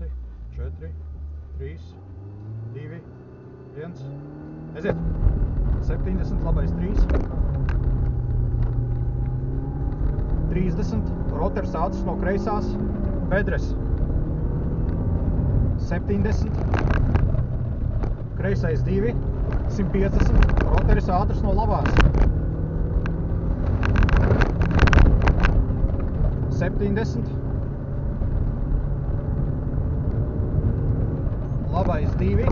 4, 3, 2, 1. Aiziet! 70, labais 3. 30, rotors acis no kreisās, bedres. 70, kreisais 2, 150, rotoris ātrs no labās. 70, labais 2,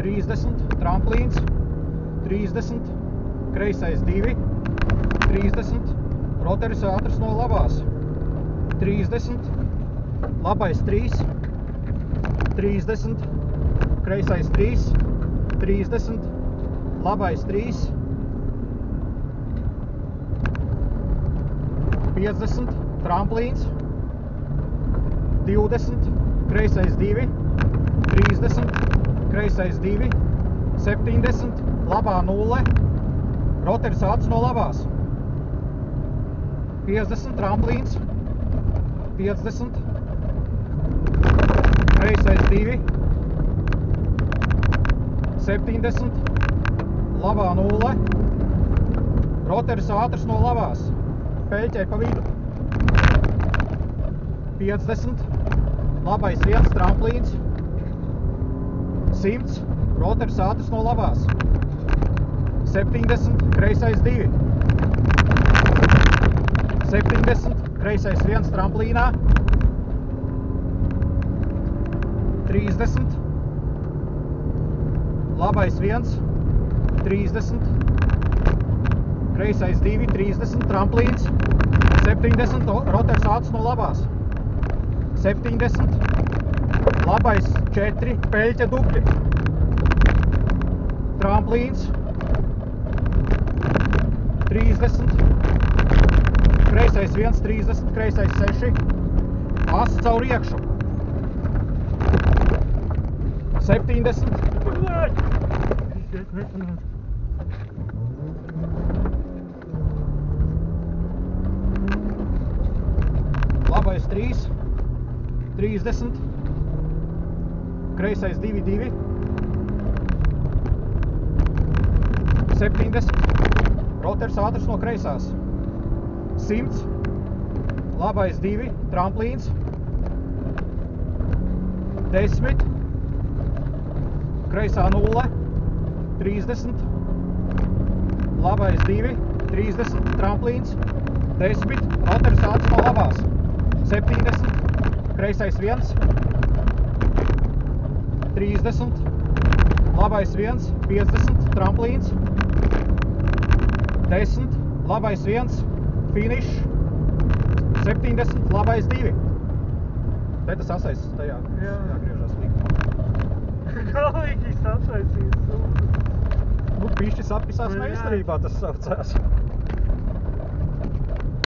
30, tramplīns, 30, kreisais 2, 30, rotoris ātrs no labās, 30, labais 3, 30, kreisais 3, 30, labais 3, 50, tramplīns, 20, kreisais 2, 30, kreisais 2, 70, labā 0, rotoris ātrs no labās, 50, tramplīns, 50, kreisais 2, 70, labā 0, rotoris ātrs no labās, peļķei pa vidu, 50, labais 1, tramplīns, 100, rotoris ātrs no labās, 70, kreisais 2, 70, kreisais 1, tramplīnā, 30, labais 1, 30, kreisais 2, 30, tramplīns, 70, rotoris ātrs no labās, 70, labais 4, peļķa dubļi, tramplīns, 30, kreisais 1, 30, kreisais 6, as caur iekšu, 70, labais 3, 30, kreisais 2, 2, 70, rotoris ātrs no kreisās, 100, labais 2, tramplīns, 10, kreisā 0, 30, labais 2, 30, tramplīns, 10, rotoris ātrs no labās, 70, kreisais 1, 30, labais 1, 50, tramplīns, 10, labais 1, finish, 70, labais 2. Te tas asais tajā jāgriežās līgumā. Galīgi sasaisīs. Nu, pišķis atpisās meistarībā tas saucās.